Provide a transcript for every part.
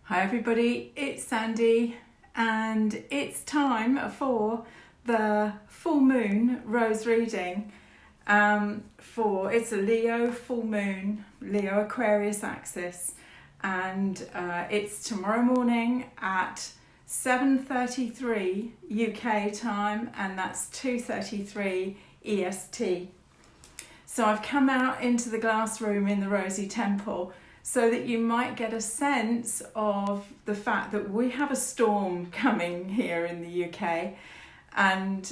Hi everybody, it's Sandy and it's time for the full moon rose reading it's a Leo full moon, Leo Aquarius axis, and it's tomorrow morning at 7:33 UK time, and that's 2:33 EST. So I've come out into the glass room in the Rosy Temple so that you might get a sense of the fact that we have a storm coming here in the UK, and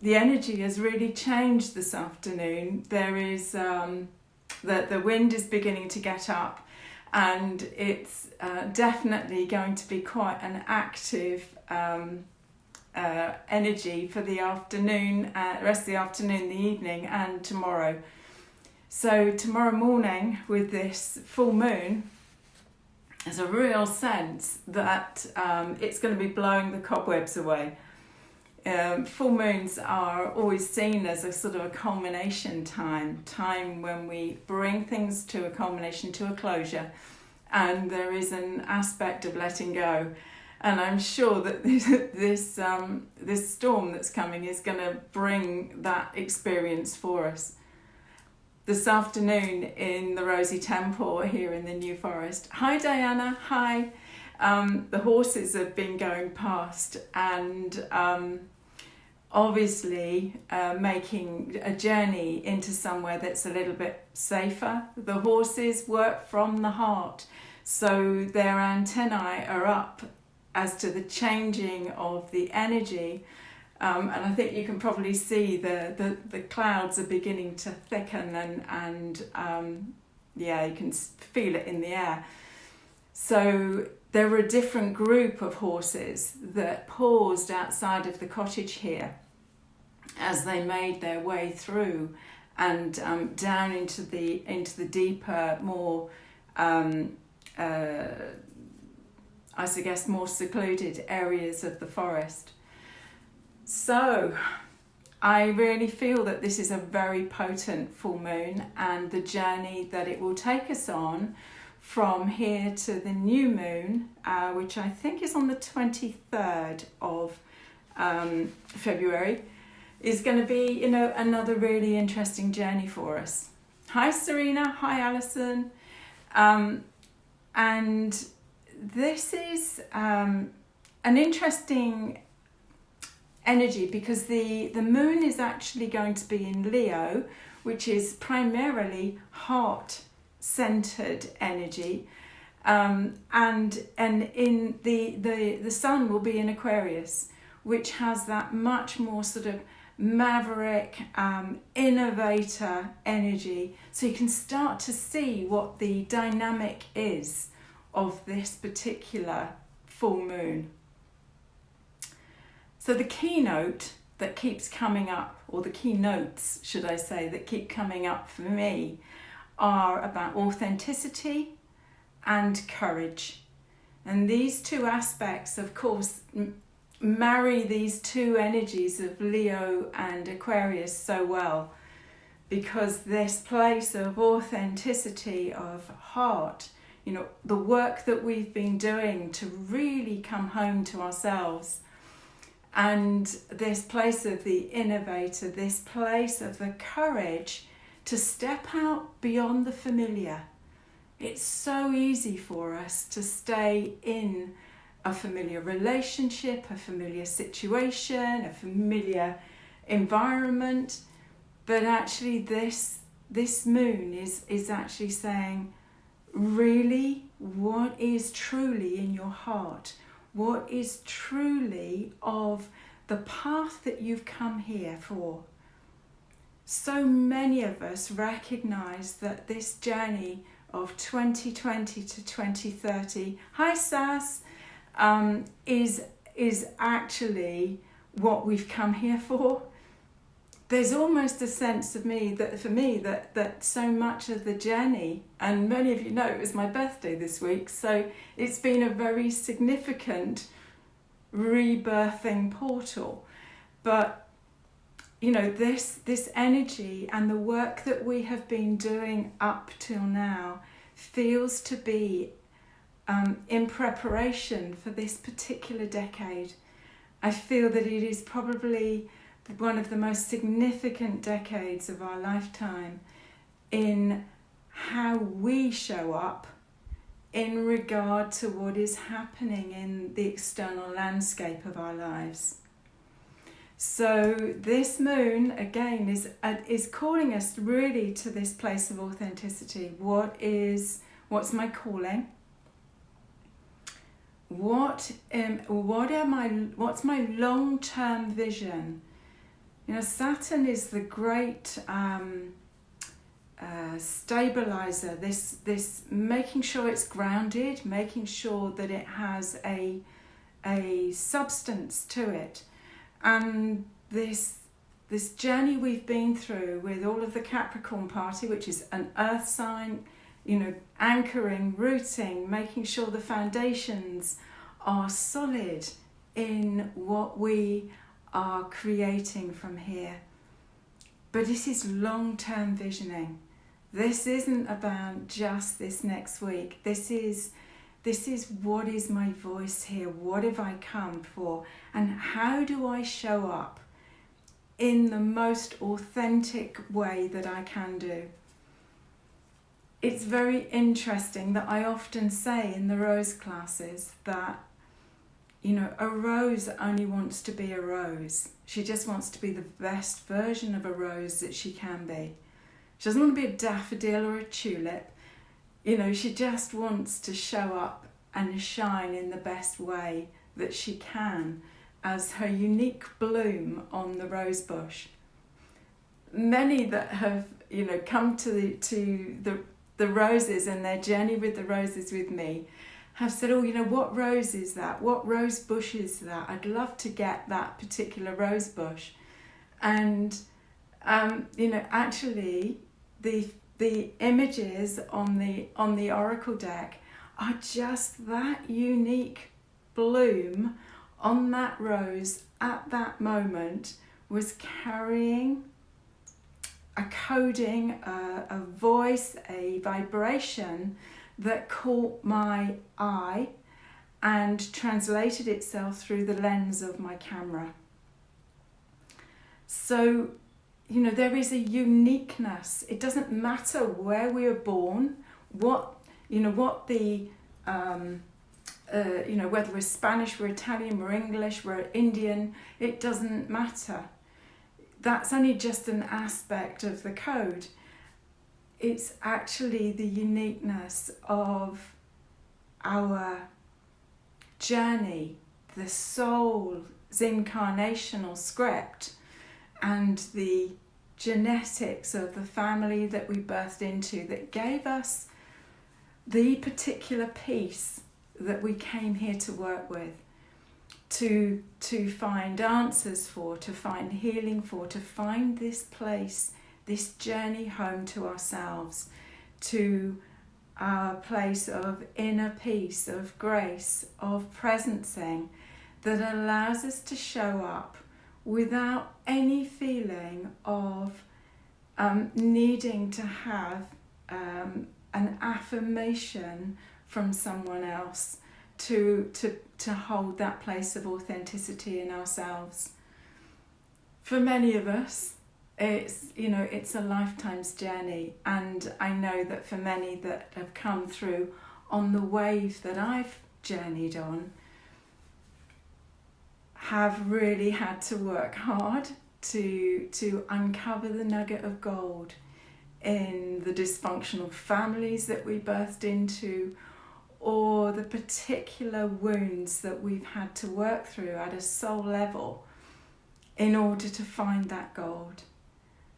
the energy has really changed this afternoon. There is the wind is beginning to get up, and it's definitely going to be quite an active energy for the afternoon, rest of the afternoon, the evening, and tomorrow. So tomorrow morning with this full moon, there's a real sense that it's going to be blowing the cobwebs away. Full moons are always seen as a sort of a culmination time when we bring things to a culmination, to a closure, and there is an aspect of letting go. And I'm sure that this storm that's coming is going to bring that experience for us. This afternoon in the Rosy Temple here in the New Forest. Hi Diana, hi. The horses have been going past and obviously making a journey into somewhere that's a little bit safer. The horses work from the heart, so their antennae are up as to the changing of the energy. And I think you can probably see the clouds are beginning to thicken and you can feel it in the air. So there were a different group of horses that paused outside of the cottage here as they made their way through and down into the deeper, more I suggest more secluded areas of the forest. So I really feel that this is a very potent full moon, and the journey that it will take us on from here to the new moon, which I think is on the 23rd of February, is going to be, another really interesting journey for us. Hi Serena, hi Alison. And this is an interesting energy because the moon is actually going to be in Leo, which is primarily heart-centered energy, and in the sun will be in Aquarius, which has that much more sort of maverick, innovator energy. So you can start to see what the dynamic is of this particular full moon. So the keynote that keeps coming up, or the keynotes, should I say, that keep coming up for me are about authenticity and courage. And these two aspects, of course, marry these two energies of Leo and Aquarius so well, because this place of authenticity, of heart, the work that we've been doing to really come home to ourselves, and this place of the innovator, this place of the courage to step out beyond the familiar. It's so easy for us to stay in a familiar relationship, a familiar situation, a familiar environment, but actually this moon is actually saying, really, what is truly in your heart? What is truly of the path that you've come here for? So many of us recognize that this journey of 2020 to 2030, hi Sass, is actually what we've come here for. There's almost a sense of me that so much of the journey, and many of you know it was my birthday this week, so it's been a very significant rebirthing portal. But this energy and the work that we have been doing up till now feels to be in preparation for this particular decade. I feel that it is probably one of the most significant decades of our lifetime in how we show up in regard to what is happening in the external landscape of our lives. So this moon again is calling us really to this place of authenticity. What's my calling? What's my long-term vision? Saturn is the great stabilizer. This making sure it's grounded, making sure that it has a substance to it. And this journey we've been through with all of the Capricorn party, which is an earth sign, anchoring, rooting, making sure the foundations are solid in what we are creating from here. But this is long-term visioning. This isn't about just this next week. This is what is my voice here? What have I come for? And how do I show up in the most authentic way that I can do? It's very interesting that I often say in the rose classes that, a rose only wants to be a rose. She just wants to be the best version of a rose that she can be. She doesn't want to be a daffodil or a tulip. She just wants to show up and shine in the best way that she can as her unique bloom on the rose bush. Many that have, come to the roses and their journey with the roses with me have said, what rose is that? What rose bush is that? I'd love to get that particular rose bush. And, actually the images on the oracle deck are just that unique bloom on that rose at that moment was carrying a coding, a voice, a vibration that caught my eye and translated itself through the lens of my camera. So, there is a uniqueness. It doesn't matter where we are born, whether we're Spanish, we're Italian, we're English, we're Indian, it doesn't matter. That's only just an aspect of the code. It's actually the uniqueness of our journey, the soul's incarnational script, and the genetics of the family that we birthed into that gave us the particular piece that we came here to work with, to find answers for, to find healing for, to find this place, this journey home to ourselves, to our place of inner peace, of grace, of presencing that allows us to show up without any feeling of needing to have an affirmation from someone else to hold that place of authenticity in ourselves. For many of us, it's a lifetime's journey, and I know that for many that have come through on the wave that I've journeyed on, have really had to work hard to uncover the nugget of gold in the dysfunctional families that we birthed into, or the particular wounds that we've had to work through at a soul level in order to find that gold.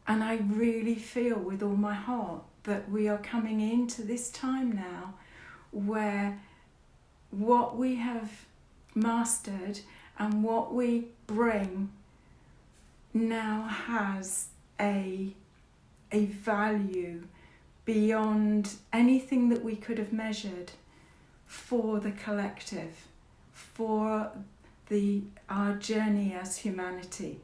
And I really feel with all my heart that we are coming into this time now where what we have mastered and what we bring now has a value beyond anything that we could have measured for the collective, for our journey as humanity.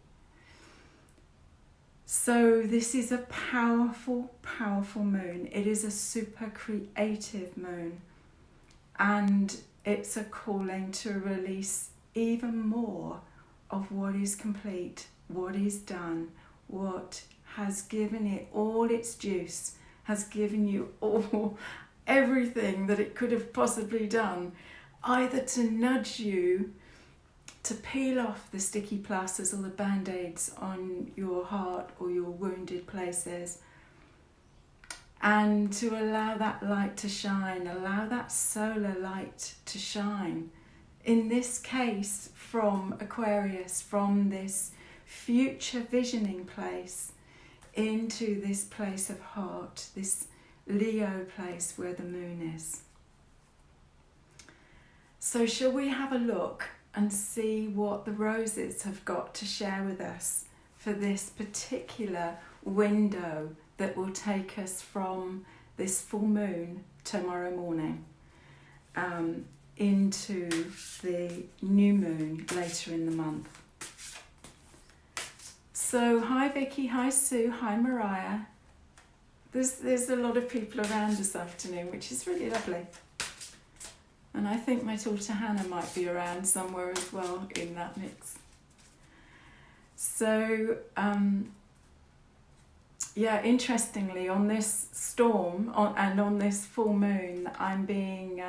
So this is a powerful, powerful moon. It is a super creative moon. And it's a calling to release even more of what is complete, what is done, what has given it all its juice, has given you all everything that it could have possibly done, either to nudge you to peel off the sticky plasters or the band-aids on your heart or your wounded places, and to allow that light to shine, allow that solar light to shine. In this case, from Aquarius, from this future visioning place into this place of heart, this Leo place where the moon is. So shall we have a look and see what the roses have got to share with us for this particular window that will take us from this full moon tomorrow morning into the new moon later in the month. So hi Vicky, hi Sue, hi Mariah. There's a lot of people around this afternoon, which is really lovely. And I think my daughter Hannah might be around somewhere as well in that mix. So, interestingly, on this storm and on this full moon, I'm being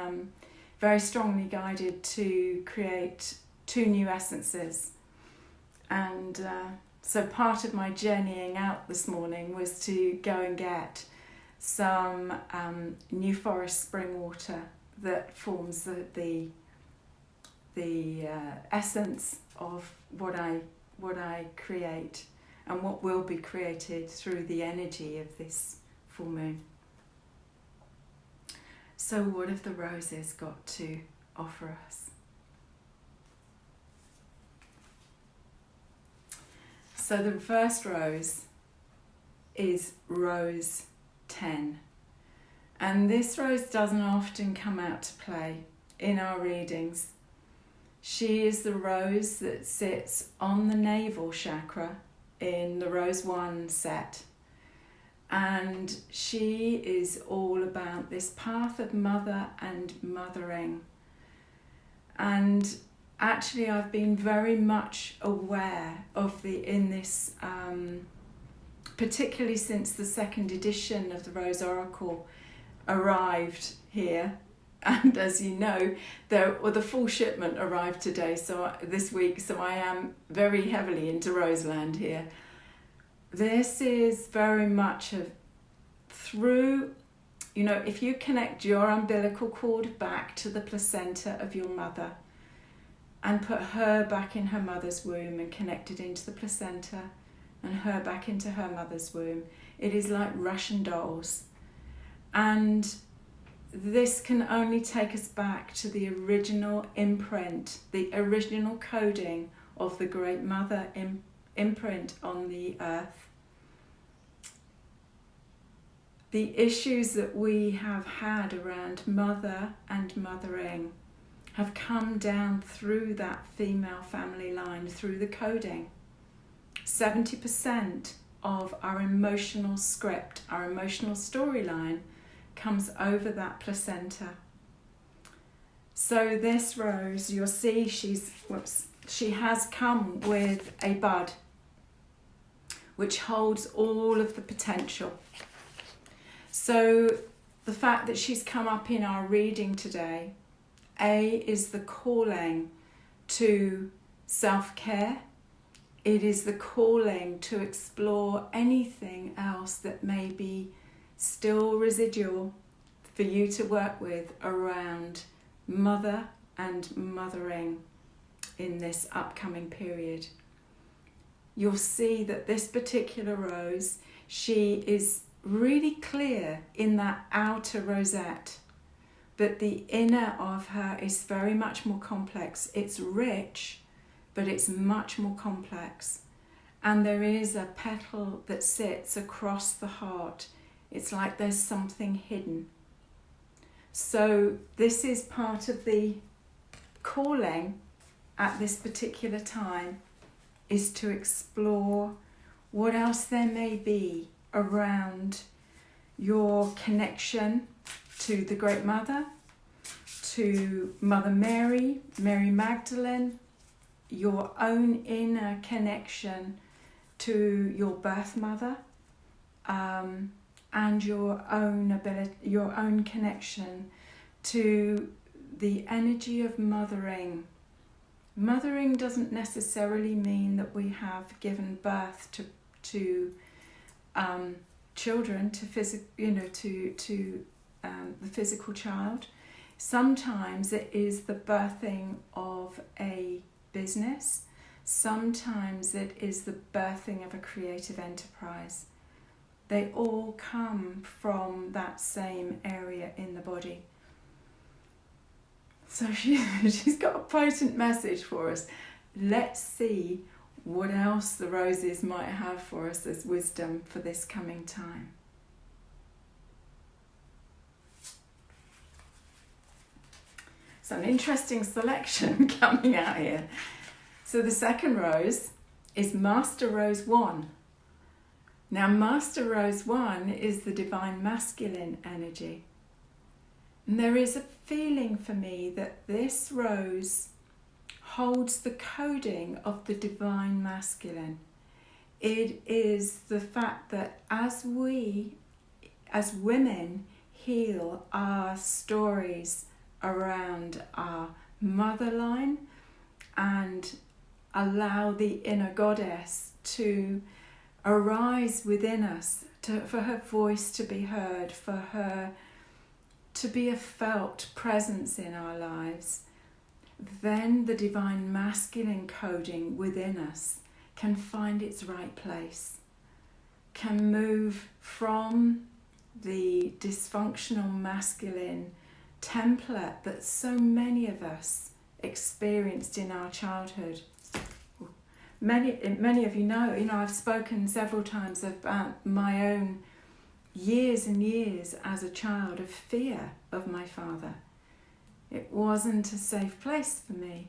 very strongly guided to create 2 new essences. And so part of my journeying out this morning was to go and get some New Forest spring water that forms the essence of what I create and what will be created through the energy of this full moon. So what have the roses got to offer us? So the first rose is rose 10. And this rose doesn't often come out to play in our readings. She is the rose that sits on the navel chakra in the Rose 1 set. And she is all about this path of mother and mothering. And actually I've been very much aware of in this, particularly since the 2nd edition of the Rose Oracle arrived here, and as you know, the full shipment arrived today, this week, so I am very heavily into Roseland here. This is very much through, if you connect your umbilical cord back to the placenta of your mother and put her back in her mother's womb and connect it into the placenta and her back into her mother's womb, it is like Russian dolls. And this can only take us back to the original imprint, the original coding of the Great Mother imprint on the earth. The issues that we have had around mother and mothering have come down through that female family line, through the coding. 70% of our emotional script, our emotional storyline, comes over that placenta. So this rose, you'll see she has come with a bud which holds all of the potential. So the fact that she's come up in our reading today, is the calling to self-care. It is the calling to explore anything else that may be still residual for you to work with around mother and mothering in this upcoming period. You'll see that this particular rose, she is really clear in that outer rosette, but the inner of her is very much more complex. It's rich, but it's much more complex. And there is a petal that sits across the heart. It's like there's something hidden. So this is part of the calling at this particular time, is to explore what else there may be around your connection to the Great Mother, to Mother Mary, Mary Magdalene, your own inner connection to your birth mother, and your own connection to the energy of mothering. Mothering doesn't necessarily mean that we have given birth to children, to the physical child. Sometimes it is the birthing of a business. Sometimes it is the birthing of a creative enterprise. They all come from that same area in the body. So she's got a potent message for us. Let's see what else the roses might have for us as wisdom for this coming time. So an interesting selection coming out here. So the second rose is Master Rose 1. Now Master Rose 1 is the divine masculine energy. And there is a feeling for me that this rose holds the coding of the divine masculine. It is the fact that as we, as women, heal our stories around our mother line and allow the inner goddess to arise within us, for her voice to be heard, for her to be a felt presence in our lives, then the divine masculine coding within us can find its right place, can move from the dysfunctional masculine template that so many of us experienced in our childhood. Many of you know, I've spoken several times about my own years and years as a child of fear of my father. It wasn't a safe place for me.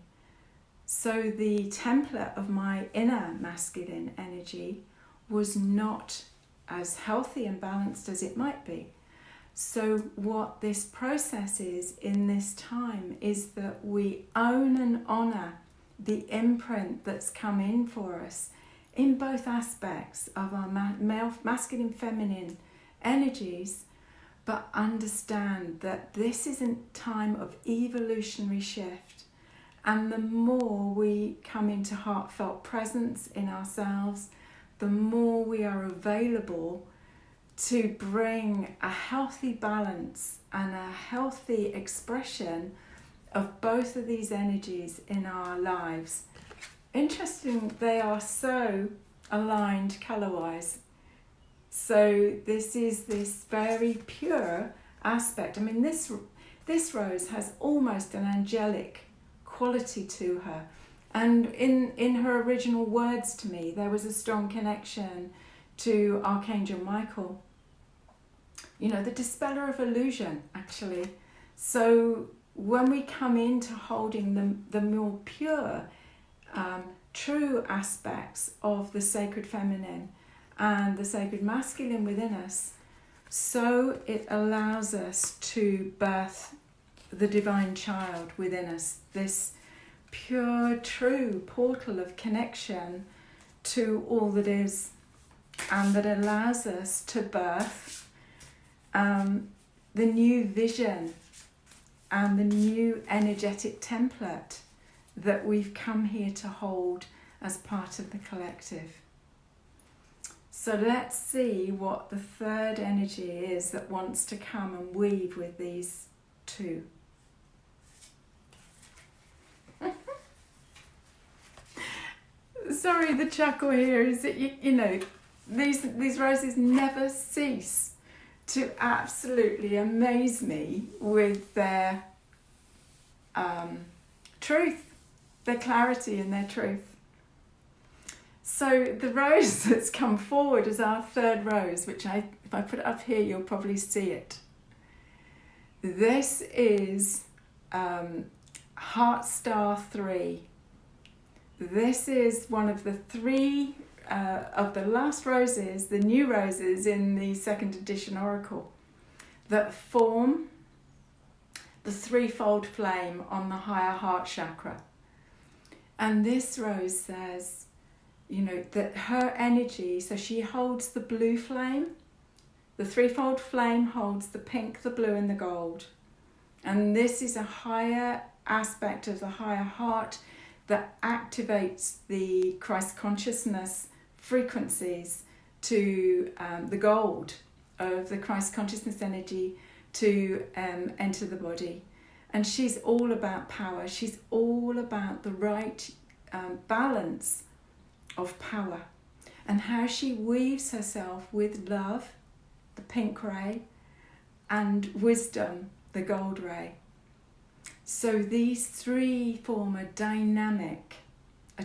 So the template of my inner masculine energy was not as healthy and balanced as it might be. So what this process is in this time is that we own and honour the imprint that's come in for us in both aspects of our masculine, feminine energies, but understand that this is a time of evolutionary shift. And the more we come into heartfelt presence in ourselves, the more we are available to bring a healthy balance and a healthy expression of both of these energies in our lives. Interesting, they are so aligned colour-wise. So this is this very pure aspect. I mean, this rose has almost an angelic quality to her. And in her original words to me, there was a strong connection to Archangel Michael. The dispeller of illusion, actually. So when we come into holding the more pure, true aspects of the sacred feminine and the sacred masculine within us, so it allows us to birth the divine child within us, this pure, true portal of connection to all that is, and that allows us to birth the new vision and the new energetic template that we've come here to hold as part of the collective. So let's see what the third energy is that wants to come and weave with these two. Sorry, the chuckle here is that, these roses never cease to absolutely amaze me with their truth, their clarity and their truth. So the rose that's come forward is our third rose, which if I put it up here, you'll probably see it. This is Heart Star 3. This is one of the three of the last roses, the new roses in the second edition Oracle, that form the threefold flame on the higher heart chakra. And this rose says, you know, that her energy, so she holds the blue flame. The threefold flame holds the pink, the blue and the gold. And this is a higher aspect of the higher heart that activates the Christ consciousness frequencies to the gold of the Christ consciousness energy to enter the body. And she's all about power. She's all about the right balance of power and how she weaves herself with love, the pink ray, and wisdom, the gold ray. So these three form a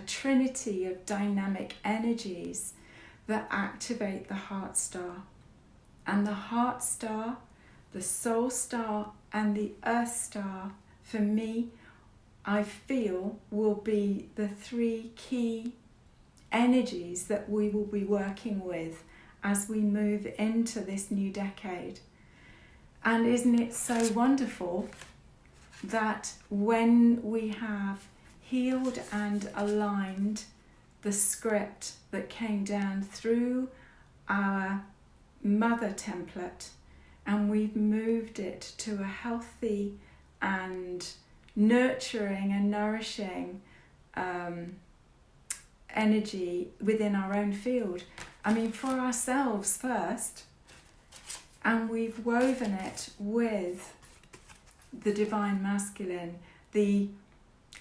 trinity of dynamic energies that activate the heart star. And the heart star, the soul star and the earth star, for me, I feel will be the three key energies that we will be working with as we move into this new decade. And isn't it so wonderful that when we have healed and aligned the script that came down through our mother template, and we've moved it to a healthy and nurturing and nourishing energy within our own field. I mean, for ourselves first, and we've woven it with the divine masculine, the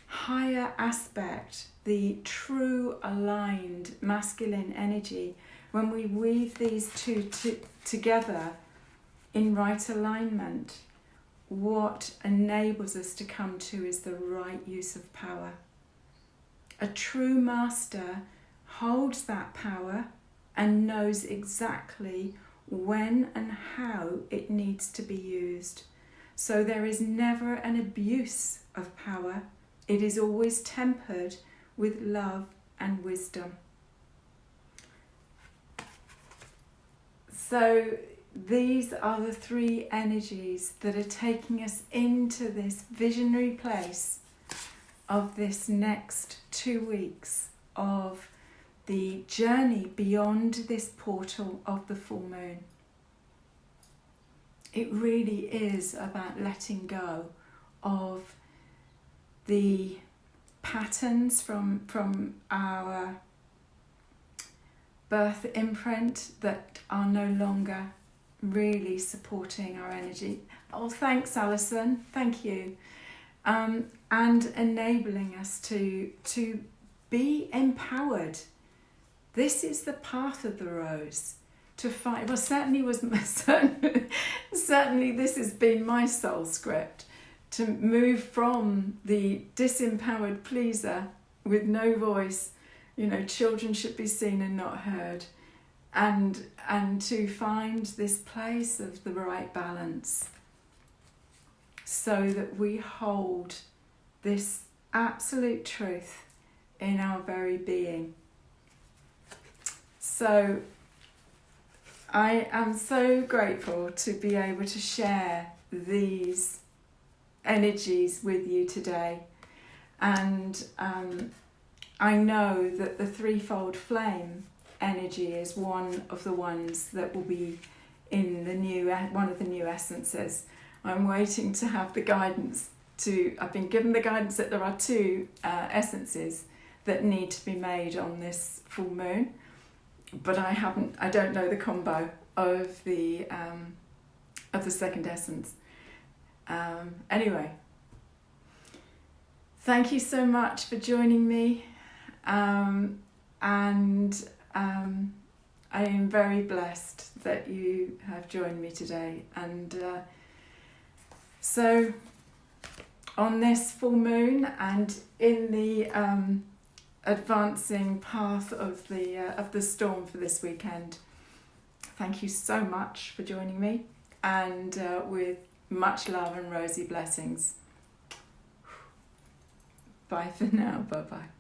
higher aspect, the true aligned masculine energy. When we weave these two together in right alignment, what enables us to come to is the right use of power. A true master holds that power and knows exactly when and how it needs to be used. So there is never an abuse of power. It is always tempered with love and wisdom. So these are the three energies that are taking us into this visionary place of this next 2 weeks of the journey beyond this portal of the full moon. It really is about letting go of the patterns from our birth imprint that are no longer really supporting our energy. Oh, thanks, Alison. Thank you. And enabling us to be empowered. This is the path of the rose. To find, well, certainly this has been my soul script, to move from the disempowered pleaser with no voice, you know, children should be seen and not heard, and to find this place of the right balance, so that we hold this absolute truth in our very being. So I am so grateful to be able to share these energies with you today, and I know that the threefold flame energy is one of the ones that will be in the one of the new essences. I'm waiting to have the guidance I've been given the guidance that there are 2 essences that need to be made on this full moon, but I don't know the combo of the second essence. Anyway, thank you so much for joining me, and I am very blessed that you have joined me today. And so on this full moon and in the advancing path of the storm for this weekend, thank you so much for joining me, and with much love and rosy blessings. Bye for now. Bye-bye.